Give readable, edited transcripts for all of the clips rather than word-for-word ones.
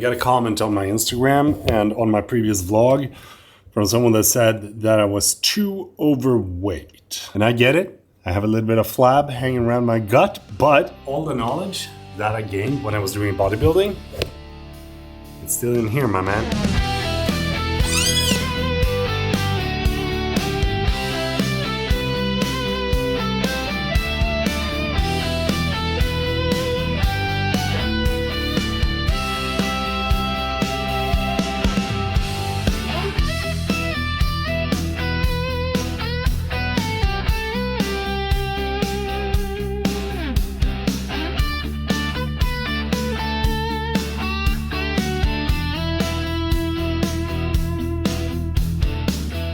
got a comment on my Instagram and on my previous vlog from someone that said that I was too overweight. And I get it. I have a little bit of flab hanging around my gut, but all the knowledge that I gained when I was doing bodybuilding, it's still in here, my man.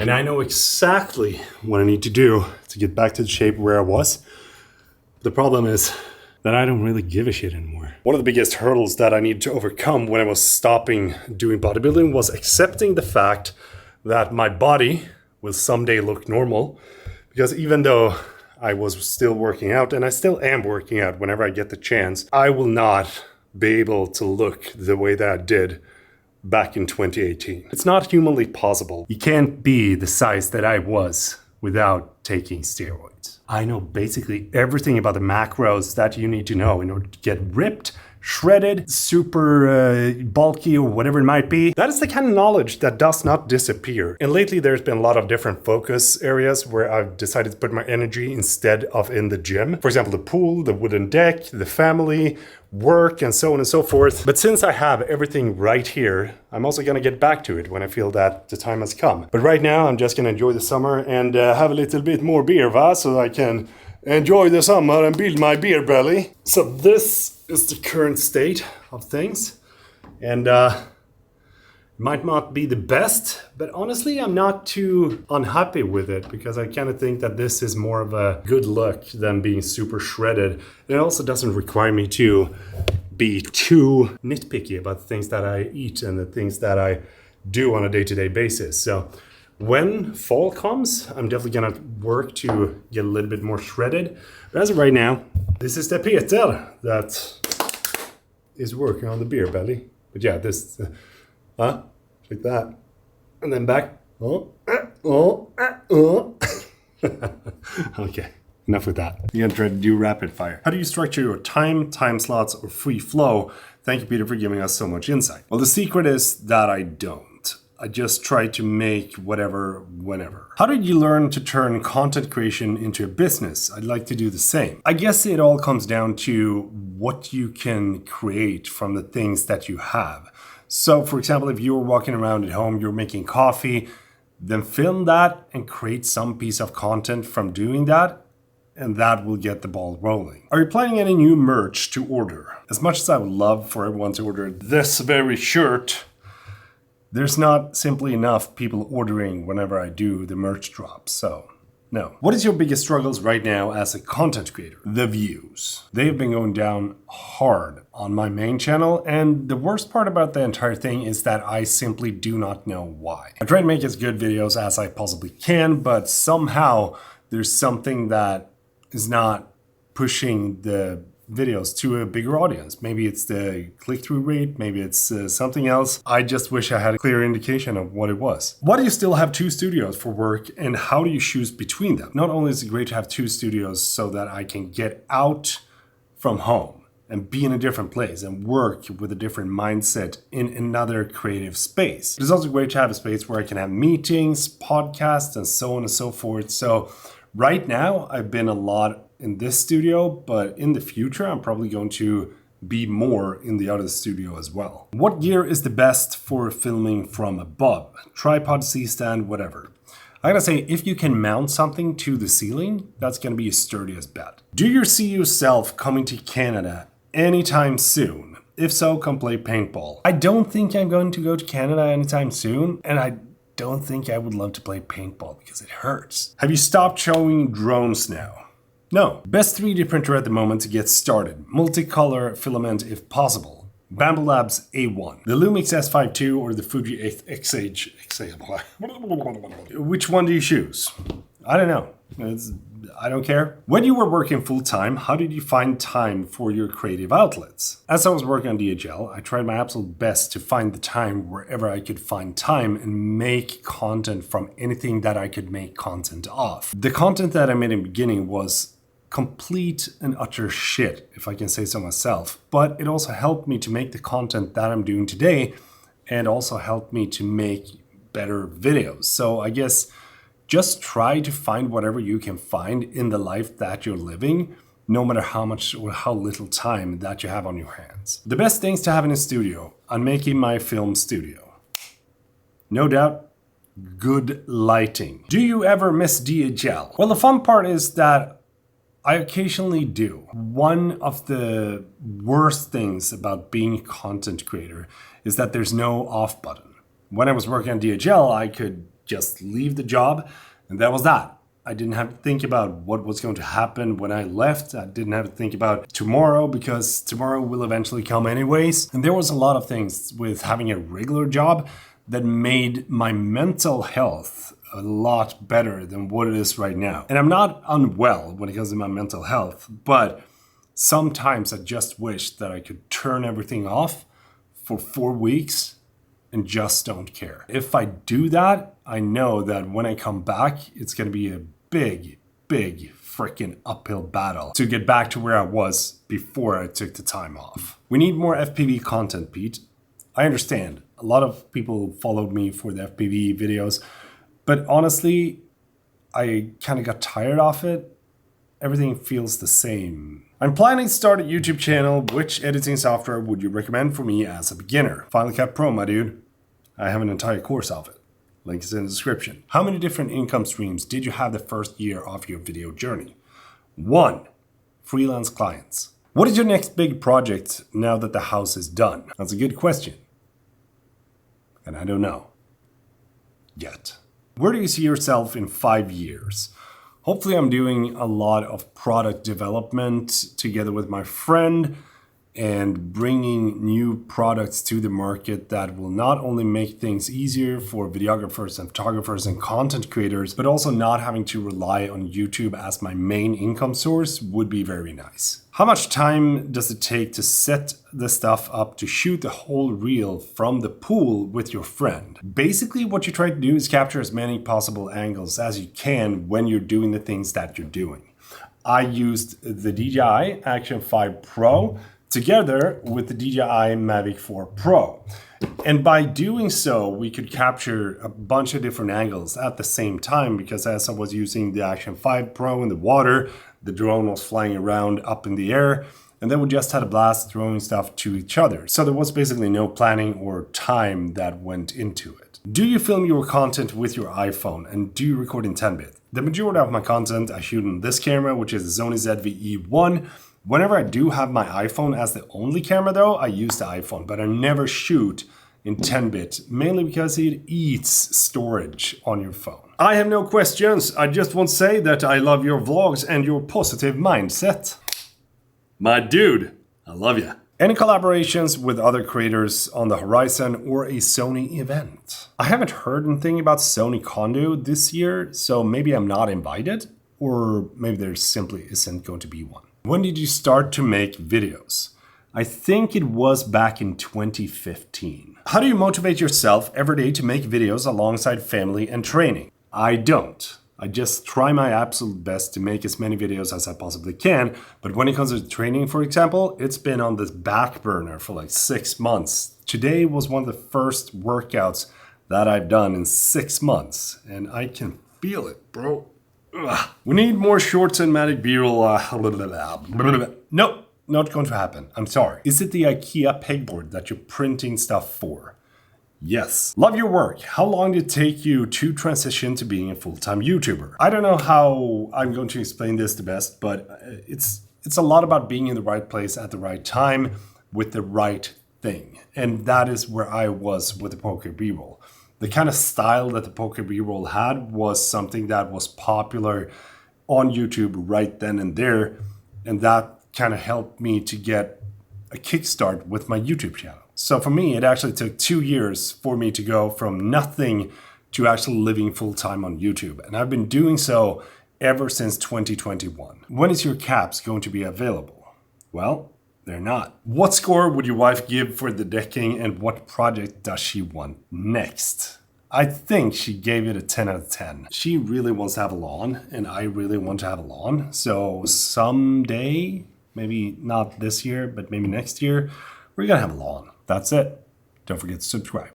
And I know exactly what I need to do to get back to the shape where I was. The problem is that I don't really give a shit anymore. One of the biggest hurdles that I needed to overcome when I was stopping doing bodybuilding was accepting the fact that my body will someday look normal. Because even though I was still working out, and I still am working out whenever I get the chance, I will not be able to look the way that I did back in 2018. It's not humanly possible. You can't be the size that I was without taking steroids. I know basically everything about the macros that you need to know in order to get ripped, shredded, super bulky, or whatever it might be. That is the kind of knowledge that does not disappear. And lately there's been a lot of different focus areas where I've decided to put my energy instead of in the gym. For example, the pool, the wooden deck, the family, work, and so on and so forth. But since I have everything right here, I'm also gonna get back to it when I feel that the time has come. But right now I'm just gonna enjoy the summer and have a little bit more beer, so I can enjoy the summer and build my beer belly. So this is the current state of things, and might not be the best, but honestly I'm not too unhappy with it, because I kind of think that this is more of a good look than being super shredded. And it also doesn't require me to be too nitpicky about the things that I eat and the things that I do on a day-to-day basis. So when fall comes, I'm definitely gonna work to get a little bit more shredded. But as of right now, this is the Peter that is working on the beer belly. But yeah, this, like that. And then back. Okay, enough with that. You're gonna try to do rapid fire. How do you structure your time slots, or free flow? Thank you, Peter, for giving us so much insight. Well, the secret is that I don't. I just try to make whatever, whenever. How did you learn to turn content creation into a business? I'd like to do the same. I guess it all comes down to what you can create from the things that you have. So for example, if you're walking around at home, you're making coffee, then film that and create some piece of content from doing that, and that will get the ball rolling. Are you planning any new merch to order? As much as I would love for everyone to order this very shirt, there's not simply enough people ordering whenever I do the merch drop, so no. What is your biggest struggles right now as a content creator? The views. They've been going down hard on my main channel, and the worst part about the entire thing is that I simply do not know why. I try to make as good videos as I possibly can, but somehow there's something that is not pushing the videos to a bigger audience. Maybe it's the click-through rate, maybe it's something else. I just wish I had a clear indication of what it was. Why do you still have two studios for work, and how do you choose between them? Not only is it great to have two studios so that I can get out from home and be in a different place and work with a different mindset in another creative space. It's also great to have a space where I can have meetings, podcasts, and so on and so forth. So right now I've been a lot in this studio, but in the future I'm probably going to be more in the other studio as well. What gear is the best for filming from above? Tripod, C-stand, whatever. I gotta say, if you can mount something to the ceiling, that's gonna be a sturdiest bet. Do you see yourself coming to Canada anytime soon? If so, come play paintball. I don't think I'm going to go to Canada anytime soon, and I don't think I would love to play paintball because it hurts. Have you stopped showing drones now? No. Best 3D printer at the moment to get started. Multicolor filament if possible. Bambu Labs A1. The Lumix S5 II or the Fuji XH. Which one do you choose? I don't know. It's I don't care. When you were working full-time, how did you find time for your creative outlets? As I was working on DHL, I tried my absolute best to find the time wherever I could find time and make content from anything that I could make content of. The content that I made in the beginning was complete and utter shit, if I can say so myself, but it also helped me to make the content that I'm doing today and also helped me to make better videos. So I guess just try to find whatever you can find in the life that you're living, no matter how much or how little time that you have on your hands. The best things to have in a studio. I'm making my film studio. No doubt, good lighting. Do you ever miss DHL? Well, the fun part is that I occasionally do. One of the worst things about being a content creator is that there's no off button. When I was working on DHL, I could just leave the job, and that was that. I didn't have to think about what was going to happen when I left. I didn't have to think about tomorrow, because tomorrow will eventually come anyways. And there was a lot of things with having a regular job that made my mental health a lot better than what it is right now. And I'm not unwell when it comes to my mental health, but sometimes I just wish that I could turn everything off for 4 weeks and just don't care. If I do that, I know that when I come back, it's gonna be a big freaking uphill battle to get back to where I was before I took the time off. We need more FPV content, Pete. I understand. A lot of people followed me for the FPV videos, but honestly, I kind of got tired of it. Everything feels the same. I'm planning to start a YouTube channel. Which editing software would you recommend for me as a beginner? Final Cut Pro, my dude. I have an entire course of it. Link is in the description. How many different income streams did you have the first year of your video journey? 1. Freelance clients. What is your next big project now that the house is done? That's a good question. And I don't know. Yet. Where do you see yourself in 5 years? Hopefully I'm doing a lot of product development together with my friend and bringing new products to the market that will not only make things easier for videographers and photographers and content creators, but also not having to rely on YouTube as my main income source would be very nice. How much time does it take to set the stuff up to shoot the whole reel from the pool with your friend? Basically, what you try to do is capture as many possible angles as you can when you're doing the things that you're doing. I used the DJI Action 5 Pro together with the DJI Mavic 4 Pro. And by doing so, we could capture a bunch of different angles at the same time, because as I was using the Action 5 Pro in the water, the drone was flying around up in the air, and then we just had a blast throwing stuff to each other. So there was basically no planning or time that went into it. Do you film your content with your iPhone, and do you record in 10-bit? The majority of my content I shoot on this camera, which is the Sony ZV-E1. Whenever I do have my iPhone as the only camera though, I use the iPhone, but I never shoot in 10-bit, mainly because it eats storage on your phone. I have no questions. I just want to say that I love your vlogs and your positive mindset. My dude, I love you. Any collaborations with other creators on the horizon or a Sony event? I haven't heard anything about Sony Kondo this year, so maybe I'm not invited, or maybe there simply isn't going to be one. When did you start to make videos? I think it was back in 2015. How do you motivate yourself every day to make videos alongside family and training? I don't. I just try my absolute best to make as many videos as I possibly can, but when it comes to training, for example, it's been on this back burner for like 6 months. Today was one of the first workouts that I've done in 6 months, and I can feel it, bro. Ugh. We need more shorts and Matic B-roll. Nope, not going to happen. I'm sorry. Is it the IKEA pegboard that you're printing stuff for? Yes. Love your work. How long did it take you to transition to being a full-time YouTuber? I don't know how I'm going to explain this the best, but it's a lot about being in the right place at the right time with the right thing. And that is where I was with the poker B-roll. The kind of style that the poker B-roll had was something that was popular on YouTube right then and there. And that kind of helped me to get a kickstart with my YouTube channel. So for me, it actually took 2 years for me to go from nothing to actually living full time on YouTube. And I've been doing so ever since 2021. When is your caps going to be available? Well, they're not. What score would your wife give for the decking, and what project does she want next? I think she gave it a 10 out of 10. She really wants to have a lawn, and I really want to have a lawn. So someday, maybe not this year, but maybe next year, we're gonna have a lawn. That's it. Don't forget to subscribe.